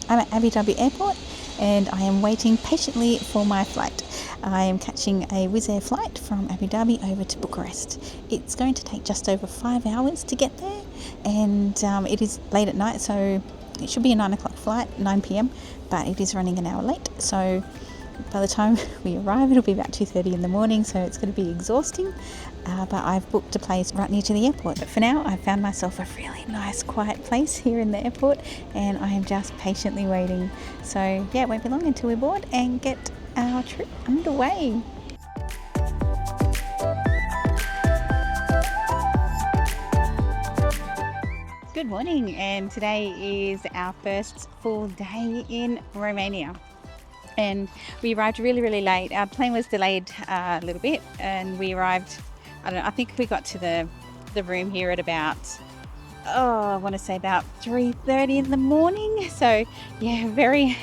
I'm at Abu Dhabi Airport and I am waiting patiently for my flight. I am catching a Wizz Air flight from Abu Dhabi over to Bucharest. It's going to take just over 5 hours to get there, and it is late at night, so it should be a 9 o'clock flight, 9 p.m, but it is running an hour late. So by the time we arrive, it'll be about 2:30 in the morning, so it's going to be exhausting. But I've booked a place right near to the airport. But for now, I've found myself a really nice, quiet place here in the airport, and I am just patiently waiting. So yeah, it won't be long until we're board and get our trip underway. Good morning, and today is our first full day in Romania. And we arrived really late. Our plane was delayed a little bit, and we arrived, I think we got to the room here at about, I want to say about 3:30 in the morning. So yeah, very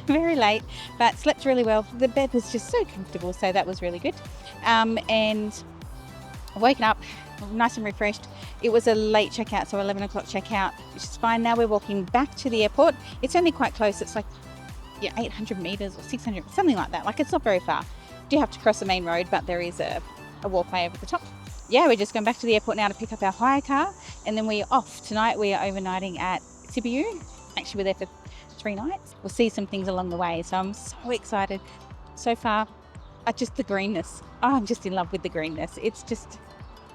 late, but slept really well. The bed was just so comfortable, so that was really good. And waking up nice and refreshed. It was a late checkout, so 11 o'clock checkout, which is fine. Now we're walking back to the airport. It's only quite close. It's like 800 meters or 600, something like that. Like, it's not very far. You do have to cross the main road, but there is a walkway over the top. Yeah, we're just going back to the airport now to pick up our hire car, and then we're off. Tonight we are overnighting at Sibiu. Actually, we're there for 3 nights. We'll see some things along the way, so I'm so excited. So far, just the greenness. I'm just in love with the greenness.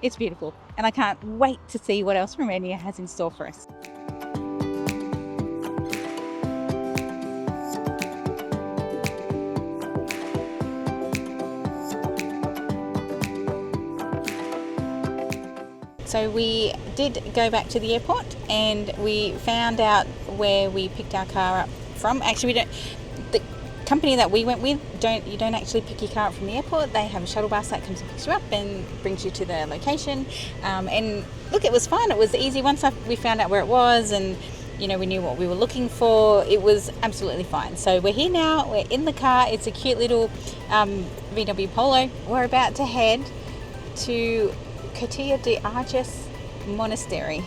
It's beautiful, and I can't wait to see what else Romania has in store for us. So we did go back to the airport, and we found out where we picked our car up from. Actually, the company that we went with, you don't actually pick your car up from the airport. They have a shuttle bus that comes and picks you up and brings you to the location. And look, it was fun. It was easy. Once we found out where it was, and we knew what we were looking for, it was absolutely fine. So we're here now. We're in the car. It's a cute little VW Polo. We're about to head to Curtea de Argeș Monastery,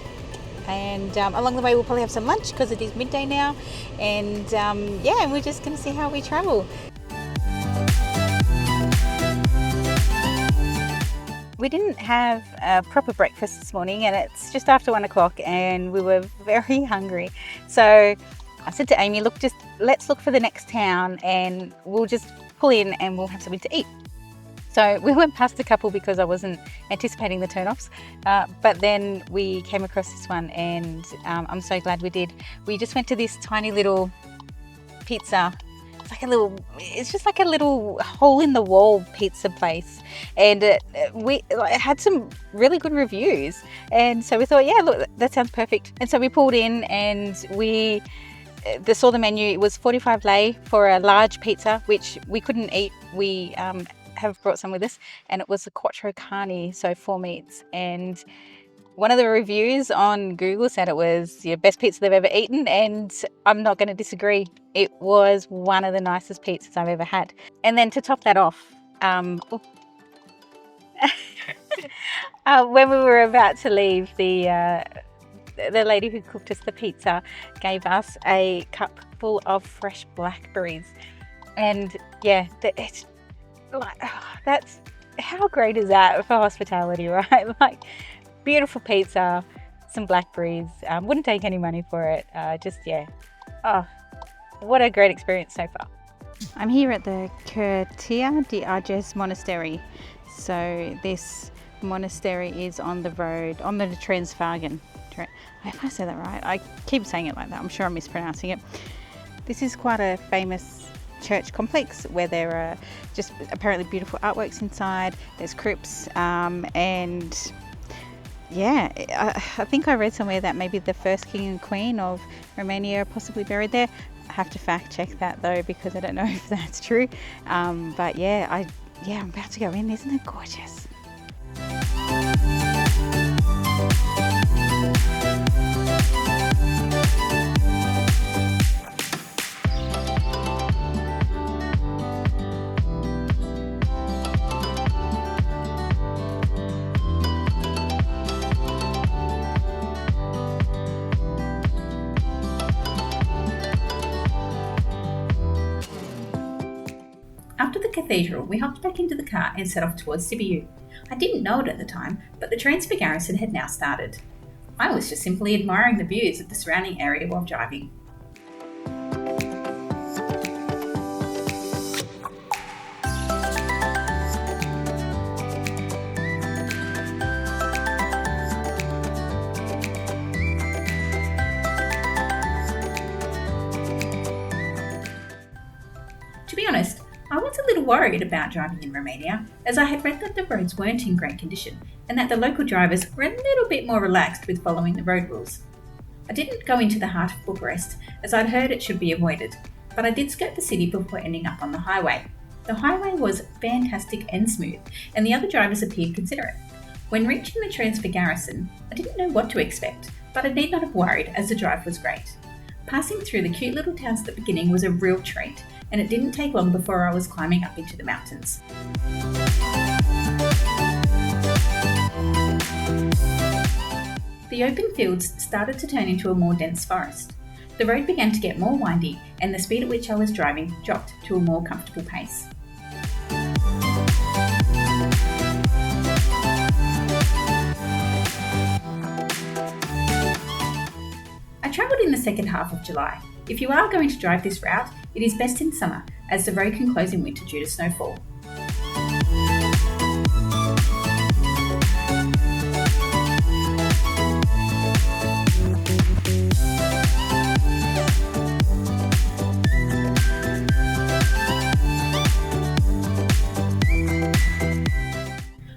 and along the way we'll probably have some lunch because it is midday now, and we're just going to see how we travel. We didn't have a proper breakfast this morning, and it's just after 1 o'clock, and we were very hungry. So I said to Amy, let's look for the next town, and we'll just pull in and we'll have something to eat. So we went past a couple because I wasn't anticipating the turn-offs, but then we came across this one, and I'm so glad we did. We just went to this tiny little pizza. It's just like a little hole-in-the-wall pizza place, and it had some really good reviews, and so we thought, yeah, look, that sounds perfect. And so we pulled in, and we saw the menu. It was 45 lei for a large pizza, which we couldn't eat. We have brought some with us, and it was a quattro carne, so 4 meats, and one of the reviews on Google said it was the best pizza they've ever eaten, and I'm not going to disagree. It was one of the nicest pizzas I've ever had. And then to top that off, when we were about to leave, the lady who cooked us the pizza gave us a cup full of fresh blackberries, and yeah, it's like, that's, how great is that for hospitality, right? Like, beautiful pizza, some blackberries, wouldn't take any money for it. What a great experience so far. I'm here at the Curtea de Argeș Monastery. So this monastery is on the road, on the Transfăgărășan. If I say that right, I keep saying it like that. I'm sure I'm mispronouncing it. This is quite a famous church complex where there are just apparently beautiful artworks inside. There's crypts, and yeah, I think I read somewhere that maybe the first king and queen of Romania are possibly buried there. I have to fact check that though, because I don't know if that's true. But yeah, I'm about to go in. Isn't it gorgeous? Cathedral, we hopped back into the car and set off towards Sibiu. I didn't know it at the time, but the Transfăgărășan had now started. I was just simply admiring the views of the surrounding area while driving. To be honest, I was a little worried about driving in Romania, as I had read that the roads weren't in great condition and that the local drivers were a little bit more relaxed with following the road rules. I didn't go into the heart of Bucharest, as I'd heard it should be avoided, but I did skirt the city before ending up on the highway. The highway was fantastic and smooth, and the other drivers appeared considerate. When reaching the Transfăgărășan, I didn't know what to expect, but I need not have worried, as the drive was great. Passing through the cute little towns at the beginning was a real treat, and it didn't take long before I was climbing up into the mountains. The open fields started to turn into a more dense forest. The road began to get more windy, and the speed at which I was driving dropped to a more comfortable pace. I travelled in the second half of July. If you are going to drive this route, it is best in summer, as the road can close in winter due to snowfall.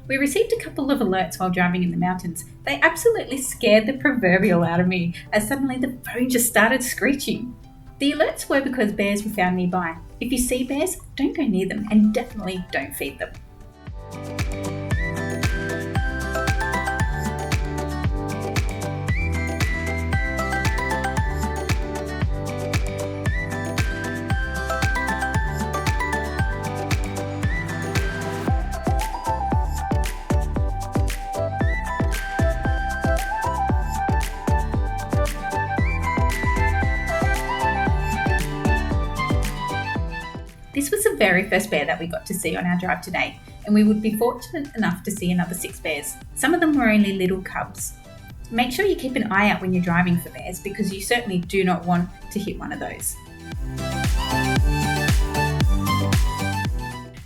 We received a couple of alerts while driving in the mountains. They absolutely scared the proverbial out of me, as suddenly the phone just started screeching. The alerts were because bears were found nearby. If you see bears, don't go near them, and definitely don't feed them. This was the very first bear that we got to see on our drive today, and we would be fortunate enough to see another 6 bears. Some of them were only little cubs. Make sure you keep an eye out when you're driving for bears, because you certainly do not want to hit one of those.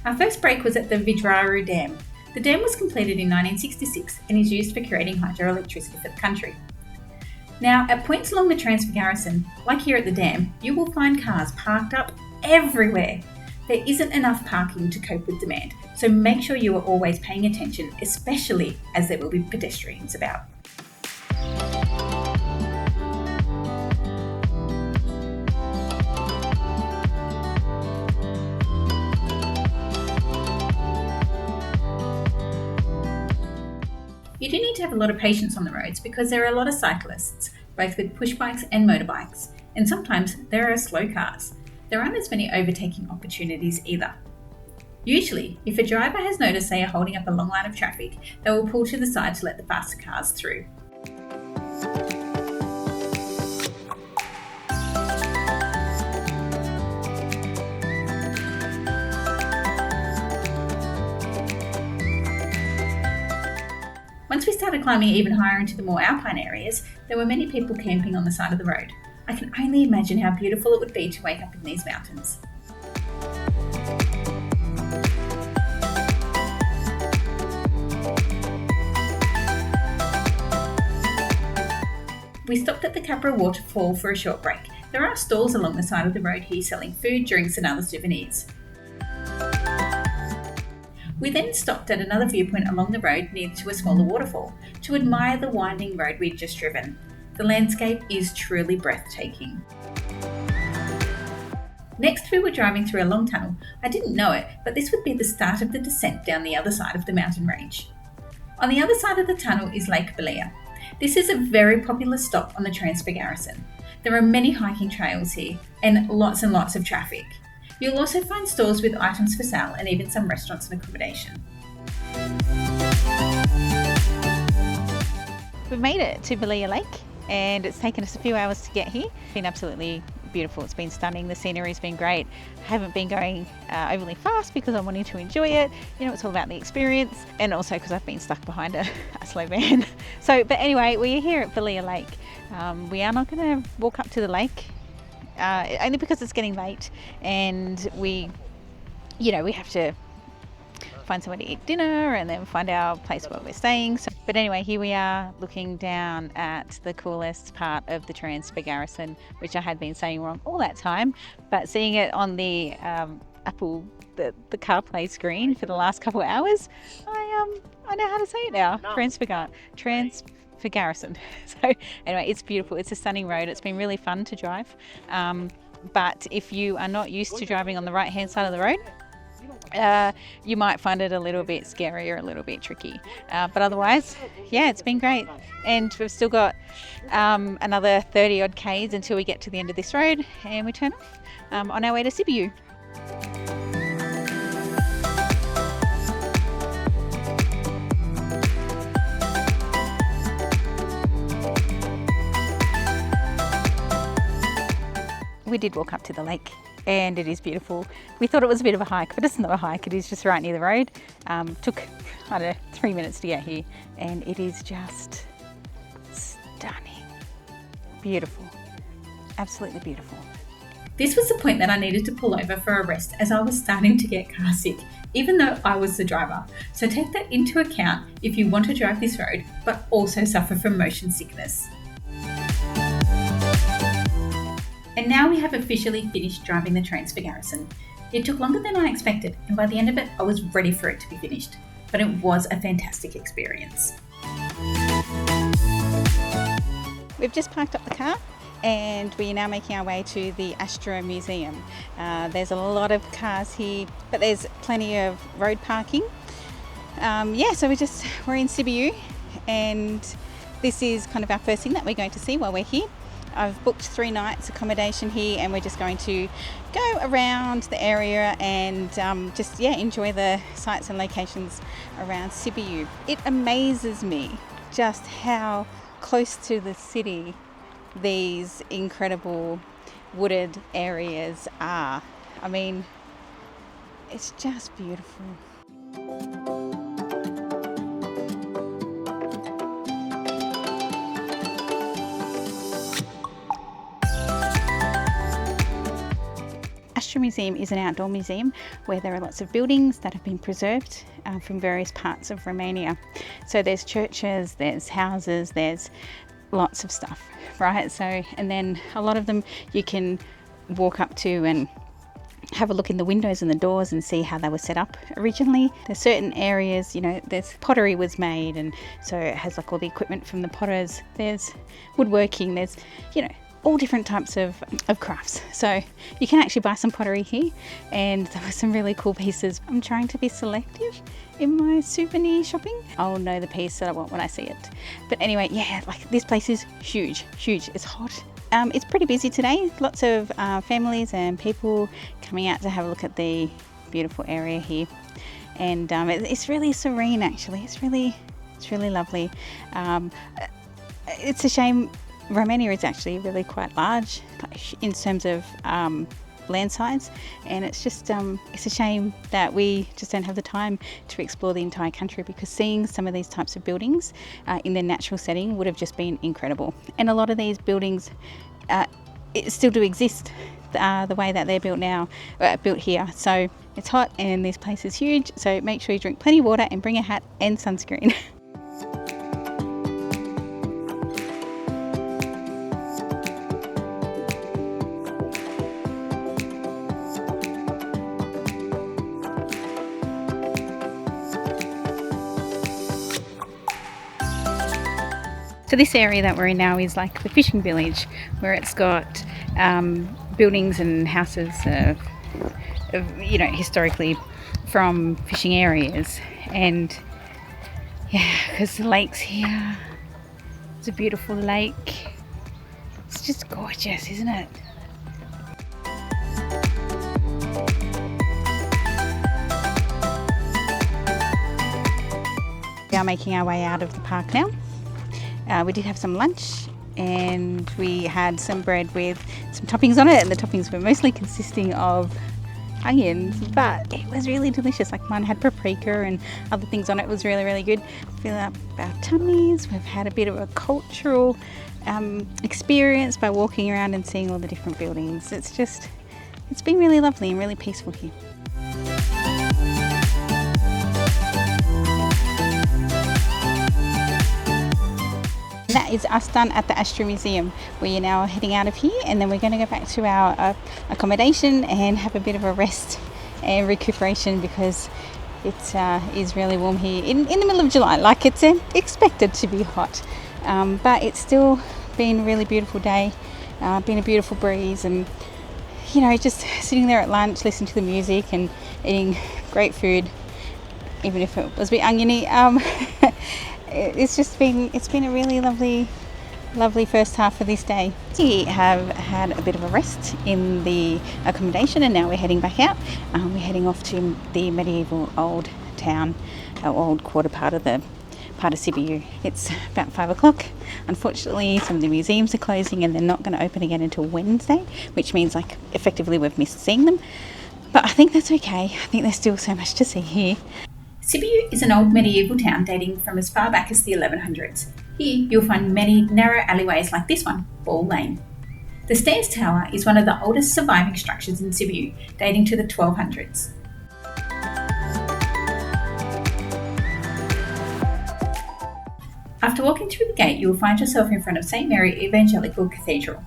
Our first break was at the Vidraru Dam. The dam was completed in 1966 and is used for creating hydroelectricity for the country. Now, at points along the Transfăgărășan, like here at the dam, you will find cars parked up everywhere. There isn't enough parking to cope with demand, so make sure you are always paying attention, especially as there will be pedestrians about. You do need to have a lot of patience on the roads because there are a lot of cyclists, both with push bikes and motorbikes, and sometimes there are slow cars. There aren't as many overtaking opportunities either. Usually, if a driver has noticed they are holding up a long line of traffic, they will pull to the side to let the faster cars through. Once we started climbing even higher into the more alpine areas, there were many people camping on the side of the road. I can only imagine how beautiful it would be to wake up in these mountains. We stopped at the Capra Waterfall for a short break. There are stalls along the side of the road here selling food, drinks and other souvenirs. We then stopped at another viewpoint along the road near to a smaller waterfall to admire the winding road we'd just driven. The landscape is truly breathtaking. Next, we were driving through a long tunnel. I didn't know it, but this would be the start of the descent down the other side of the mountain range. On the other side of the tunnel is Lake Balea. This is a very popular stop on the Transfăgărășan. There are many hiking trails here and lots of traffic. You'll also find stores with items for sale and even some restaurants and accommodation. We've made it to Balea Lake and it's taken us a few hours to get here. It's been absolutely beautiful. It's been stunning. The scenery's been great. I haven't been going overly fast because I'm wanting to enjoy it. You know, it's all about the experience, and also because I've been stuck behind a slow van. So, but anyway, we're here at Balea Lake. We are not going to walk up to the lake, only because it's getting late, and we have to find somewhere to eat dinner and then find our place where we're staying. So, but anyway, here we are looking down at the coolest part of the Transfăgărășan, which I had been saying wrong all that time, but seeing it on the Apple, the CarPlay screen for the last couple of hours, I know how to say it now. Transfăgărășan. So anyway, it's beautiful. It's a stunning road. It's been really fun to drive. But if you are not used to driving on the right hand side of the road, you might find it a little bit scary or a little bit tricky, but otherwise, yeah, it's been great. And we've still got another 30 odd k's until we get to the end of this road and we turn off on our way to Sibiu. We did walk up to the lake and it is beautiful. We thought it was a bit of a hike, but it's not a hike. It is just right near the road. Took, 3 minutes to get here, and it is just stunning. Beautiful. Absolutely beautiful. This was the point that I needed to pull over for a rest as I was starting to get car sick, even though I was the driver. So take that into account if you want to drive this road, but also suffer from motion sickness. And now we have officially finished driving the Transfăgărășan. It took longer than I expected, and by the end of it, I was ready for it to be finished. But it was a fantastic experience. We've just parked up the car and we are now making our way to the Astra Museum. There's a lot of cars here, but there's plenty of road parking. So we're in Sibiu, and this is kind of our first thing that we're going to see while we're here. I've booked 3 nights accommodation here, and we're just going to go around the area and enjoy the sites and locations around Sibiu. It amazes me just how close to the city these incredible wooded areas are. I mean, it's just beautiful. Astra Museum is an outdoor museum where there are lots of buildings that have been preserved from various parts of Romania. So there's churches, there's houses, there's lots of stuff, right? So, and then a lot of them you can walk up to and have a look in the windows and the doors and see how they were set up originally. There's certain areas, there's pottery was made, and so it has like all the equipment from the potters. There's woodworking, there's, all different types of crafts. So you can actually buy some pottery here, and there were some really cool pieces. I'm trying to be selective in my souvenir shopping. I'll know the piece that I want when I see it. But anyway, this place is huge. It's hot. It's pretty busy today. Lots of families and people coming out to have a look at the beautiful area here. And it's really serene, actually. It's really lovely. It's a shame Romania is actually really quite large in terms of land size, and it's just it's a shame that we just don't have the time to explore the entire country, because seeing some of these types of buildings in their natural setting would have just been incredible. And a lot of these buildings still do exist the way that they're built now, built here. So it's hot and this place is huge, so make sure you drink plenty of water and bring a hat and sunscreen. So this area that we're in now is like the fishing village, where it's got buildings and houses of historically from fishing areas. And because the lake's here, it's a beautiful lake. It's just gorgeous, isn't it? We are making our way out of the park now. We did have some lunch and we had some bread with some toppings on it, and the toppings were mostly consisting of onions, but it was really delicious. Like mine had paprika and other things on it. It was really, really good. Filling up our tummies. We've had a bit of a cultural experience by walking around and seeing all the different buildings. It's been really lovely and really peaceful here. That is us done at the Astra Museum. We are now heading out of here, and then we're going to go back to our accommodation and have a bit of a rest and recuperation, because it is really warm here in the middle of July. Like, it's expected to be hot, but it's still been a really beautiful day, been a beautiful breeze, and you know, just sitting there at lunch, listening to the music and eating great food, even if it was a bit oniony. It's been a really lovely first half of this day. We have had a bit of a rest in the accommodation, and now we're heading back out. We're heading off to the medieval old town, our old quarter part of Sibiu. It's about 5 o'clock. Unfortunately, some of the museums are closing and they're not going to open again until Wednesday, which means like effectively we've missed seeing them. But I think that's okay. I think there's still so much to see here. Sibiu is an old medieval town dating from as far back as the 1100s. Here you'll find many narrow alleyways like this one, Ball Lane. The Stairs Tower is one of the oldest surviving structures in Sibiu, dating to the 1200s. After walking through the gate, you will find yourself in front of St. Mary Evangelical Cathedral.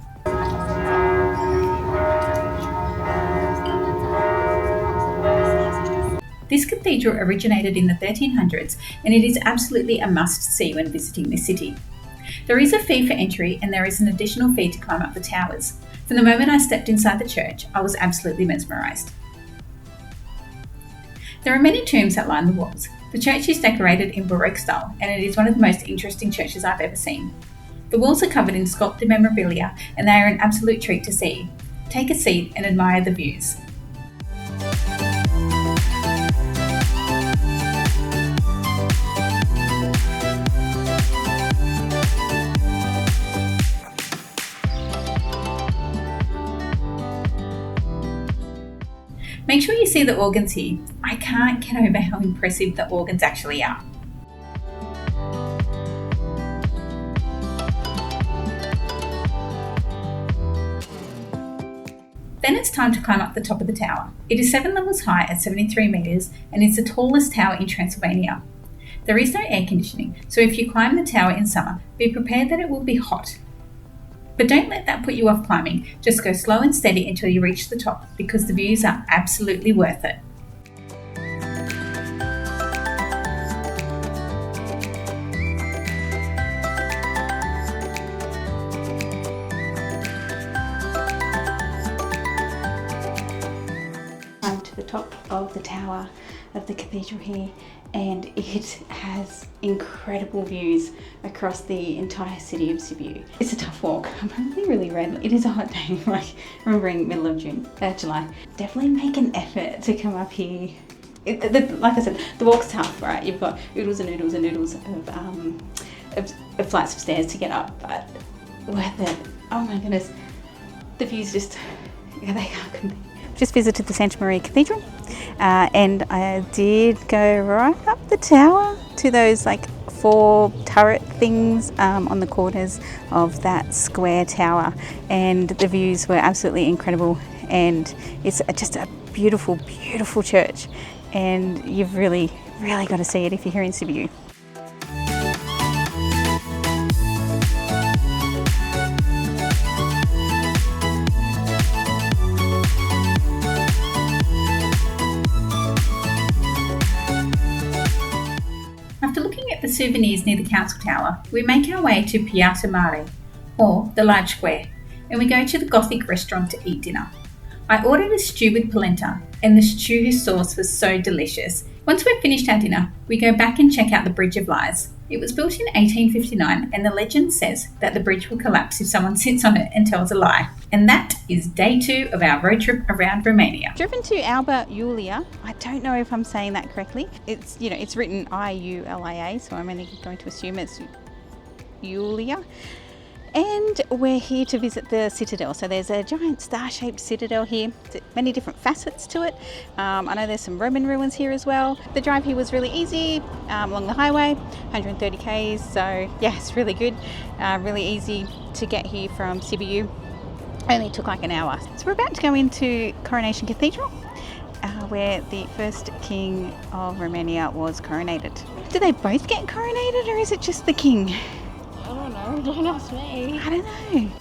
This cathedral originated in the 1300s, and it is absolutely a must-see when visiting this city. There is a fee for entry, and there is an additional fee to climb up the towers. From the moment I stepped inside the church, I was absolutely mesmerised. There are many tombs that line the walls. The church is decorated in Baroque style, and it is one of the most interesting churches I've ever seen. The walls are covered in sculpted memorabilia, and they are an absolute treat to see. Take a seat and admire the views. Make sure you see the organs here. I can't get over how impressive the organs actually are. Then it's time to climb up the top of the tower. It is 7 levels high at 73 metres and is the tallest tower in Transylvania. There is no air conditioning, so if you climb the tower in summer, be prepared that it will be hot. But don't let that put you off climbing. Just go slow and steady until you reach the top, because the views are absolutely worth it. I'm to the top of the tower of the cathedral here, and it has incredible views across the entire city of Sibiu. It's a tough walk. I'm really red. It is a hot day, like remembering middle of July. Definitely make an effort to come up here. Like I said, the walk's tough, right? You've got oodles and oodles and oodles of flights of stairs to get up, but worth it. Oh my goodness. The views just, they can't compare. Just visited the Santa Maria Cathedral, and I did go right up the tower to those like 4 turret things on the corners of that square tower, and the views were absolutely incredible, and it's just a beautiful, beautiful church, and you've really got to see it if you're here in Sibiu. The souvenirs near the council tower, we make our way to Piazza Mare, or the large square, and we go to the Gothic restaurant to eat dinner. I ordered a stew with polenta, and the stew sauce was so delicious. Once we've finished our dinner, we go back and check out the Bridge of Lies. It was built in 1859, and the legend says that the bridge will collapse if someone sits on it and tells a lie. And that is day 2 of our road trip around Romania. Driven to Alba, Iulia. I don't know if I'm saying that correctly. It's written Iulia, so I'm only going to assume it's Iulia. And we're here to visit the citadel. So there's a giant star-shaped citadel here, many different facets to it. I know there's some Roman ruins here as well. The drive here was really easy along the highway, 130 k's, so yeah, it's really good. Really easy to get here from Sibiu. Only took like an hour. So we're about to go into Coronation Cathedral, where the first king of Romania was coronated. Do they both get coronated, or is it just the king? I don't know. Don't ask me. I don't know.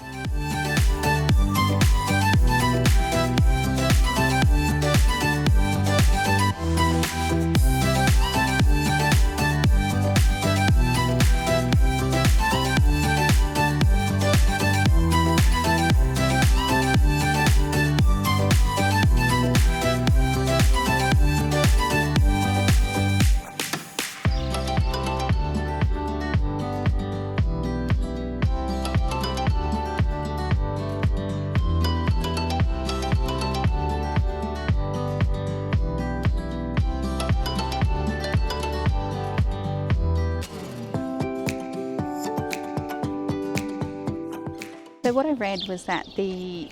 So what I read was that the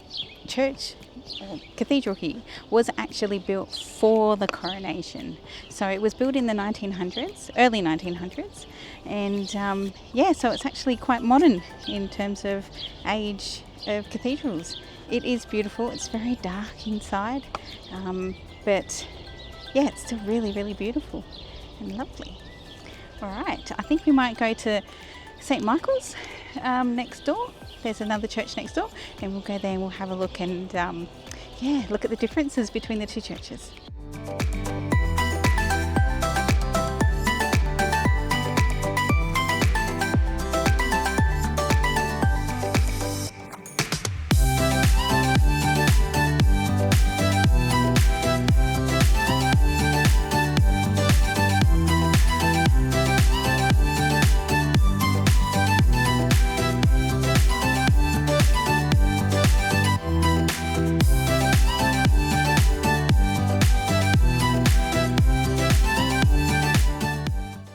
church or cathedral here was actually built for the coronation. So it was built in the 1900s, early 1900s, and yeah, so it's actually quite modern in terms of age of cathedrals. It is beautiful. It's very dark inside, but yeah, it's still really, really beautiful and lovely. All right, I think we might go to St. Michael's next door. There's another church next door, and we'll go there and we'll have a look and yeah, look at the differences between the two churches.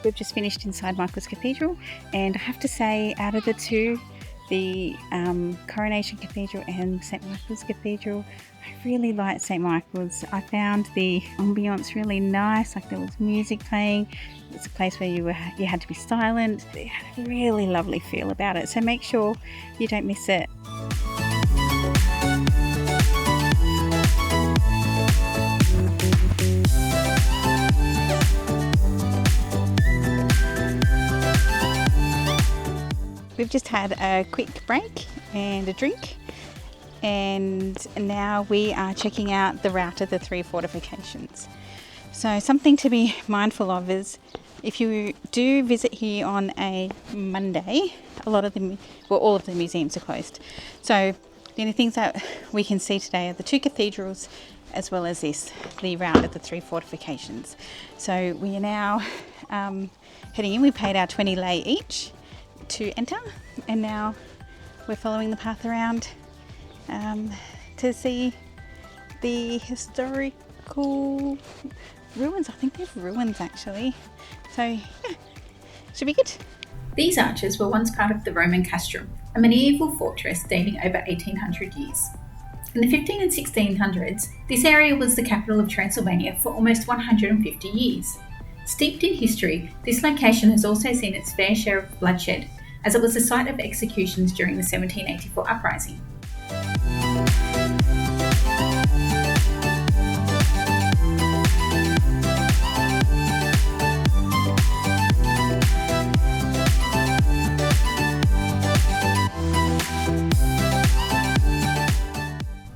We've just finished inside Michael's Cathedral, and I have to say, out of the two, the Coronation Cathedral and St. Michael's Cathedral, I really liked St. Michael's. I found the ambience really nice, like there was music playing. It's a place where you had to be silent. It had a really lovely feel about it, so make sure you don't miss it. We've just had a quick break and a drink, and now we are checking out the route of the 3 fortifications. So something to be mindful of is if you do visit here on a Monday, all of the museums are closed. So the only things that we can see today are the 2 cathedrals, as well as the route of the 3 fortifications. So we are now heading in. We paid our 20 lei each to enter, and now we're following the path around to see the historical ruins. I think they're ruins actually, so yeah, should be good. These arches were once part of the Roman castrum, a medieval fortress dating over 1800 years. In the 15 and 1600s, this area was the capital of Transylvania for almost 150 years. Steeped in history, this location has also seen its fair share of bloodshed, as it was the site of executions during the 1784 uprising.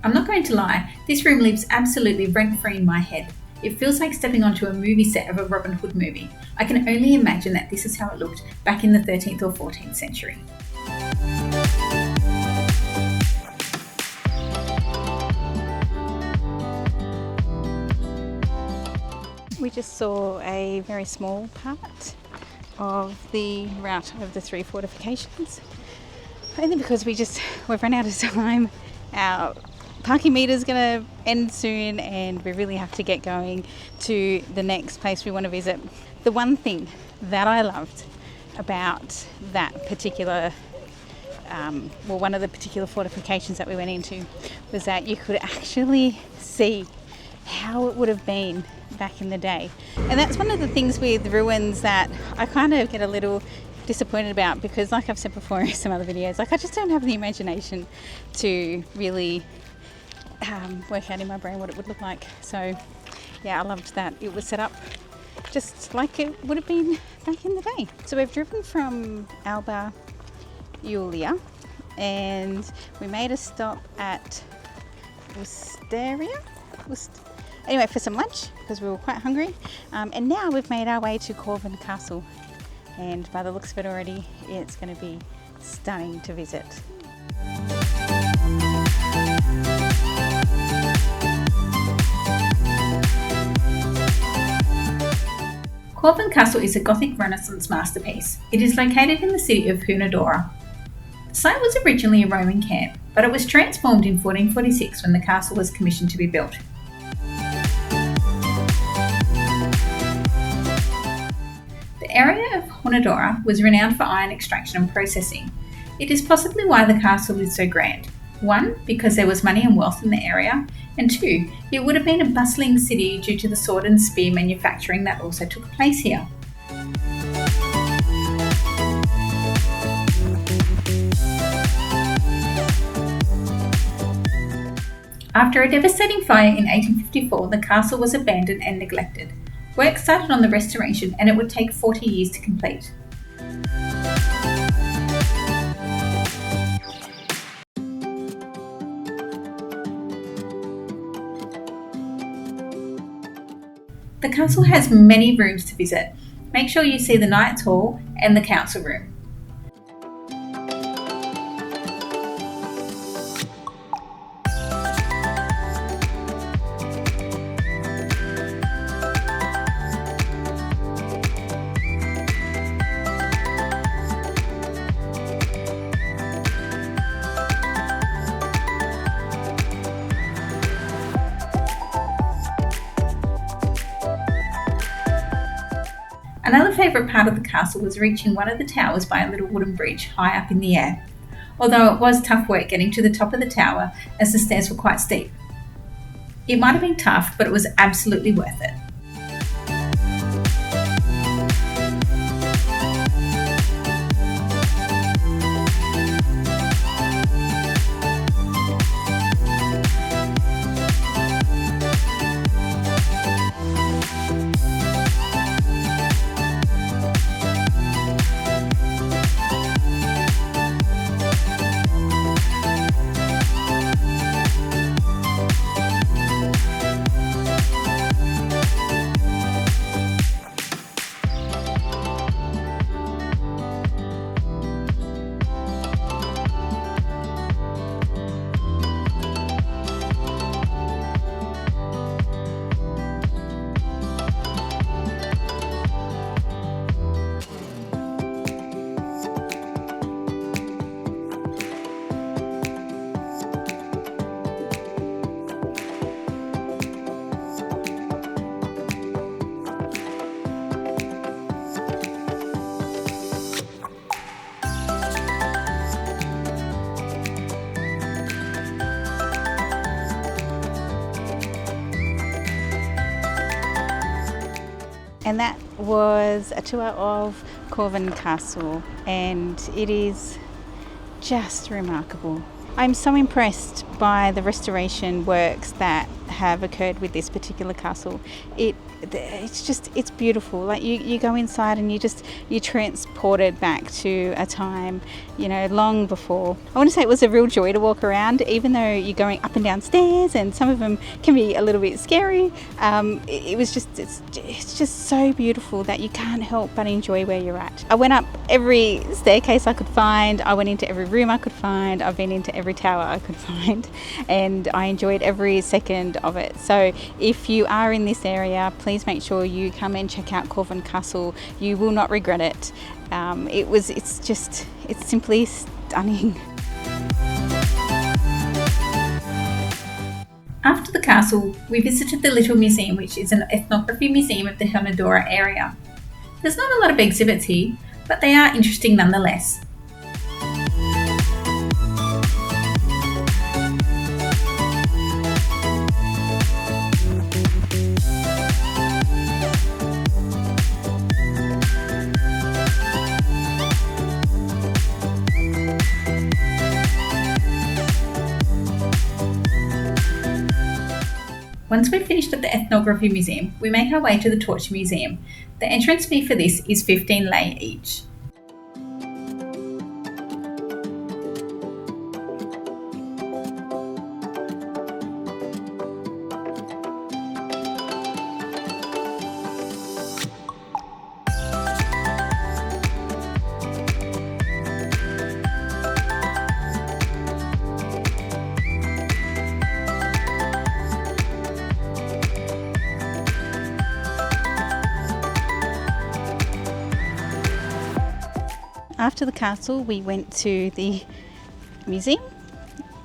I'm not going to lie, this room lives absolutely rent-free in my head. It feels like stepping onto a movie set of a Robin Hood movie. I can only imagine that this is how it looked back in the 13th or 14th century. We just saw a very small part of the route of the 3 fortifications, only because we've run out of time. Our parking meter's going to end soon, and we really have to get going to the next place we want to visit. The one thing that I loved about that particular one of the particular fortifications that we went into was that you could actually see how it would have been back in the day. And that's one of the things with ruins that I kind of get a little disappointed about, because like I've said before in some other videos, like I just don't have the imagination to really work out in my brain what it would look like. So yeah, I loved that it was set up just like it would have been back in the day. So we've driven from Alba, Iulia, and we made a stop at anyway, for some lunch because we were quite hungry, and now we've made our way to Corvin Castle, and by the looks of it already, it's going to be stunning to visit. Corvin Castle is a Gothic Renaissance masterpiece. It is located in the city of Hunedoara. The site was originally a Roman camp, but it was transformed in 1446 when the castle was commissioned to be built. The area of Hunedoara was renowned for iron extraction and processing. It is possibly why the castle is so grand. 1, because there was money and wealth in the area, and 2, it would have been a bustling city due to the sword and spear manufacturing that also took place here. After a devastating fire in 1854, the castle was abandoned and neglected. Work started on the restoration, and it would take 40 years to complete. The castle has many rooms to visit. Make sure you see the Knights Hall and the council room. Another favourite part of the castle was reaching one of the towers by a little wooden bridge high up in the air, although it was tough work getting to the top of the tower as the stairs were quite steep. It might have been tough, but it was absolutely worth it. And that was a tour of Corvin Castle, and it is just remarkable. I'm so impressed by the restoration works that have occurred with this particular castle. It's beautiful. Like you go inside and you're transported back to a time, long before. I want to say it was a real joy to walk around, even though you're going up and down stairs and some of them can be a little bit scary. It's just so beautiful that you can't help but enjoy where you're at. I went up every staircase I could find. I went into every room I could find. I've been into every tower I could find, and I enjoyed every second of it. So if you are in this area, please make sure you come and check out Corvin Castle. You will not regret it. It's simply stunning. After the castle, we visited the Little Museum, which is an ethnography museum of the Hunedoara area. There's not a lot of exhibits here, but they are interesting nonetheless. Once we're finished at the Ethnography Museum, we make our way to the Torture Museum. The entrance fee for this is 15 lei each. After the castle, we went to the museum,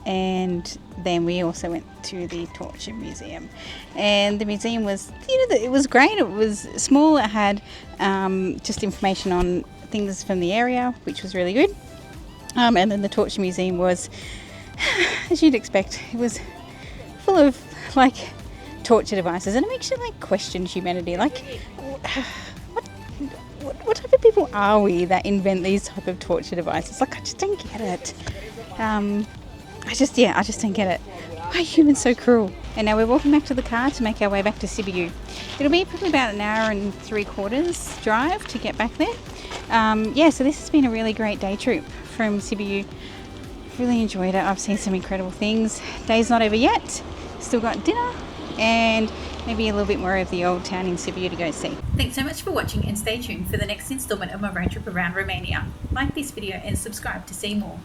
and then we also went to the Torture Museum. And the museum was, it was great. It was small. It had just information on things from the area, which was really good. And then the Torture Museum was, as you'd expect, it was full of like torture devices, and it makes you like question humanity. Like, what type of people are we that invent these type of torture devices? Like, I just don't get it. I just don't get it. Why are humans so cruel? And now we're walking back to the car to make our way back to Sibiu. It'll be probably about an hour and 3/4 drive to get back there. So this has been a really great day trip from Sibiu. Really enjoyed it. I've seen some incredible things. Day's not over yet. Still got dinner and maybe a little bit more of the old town in Sibiu to go see. Thanks so much for watching, and stay tuned for the next instalment of my road trip around Romania. Like this video and subscribe to see more.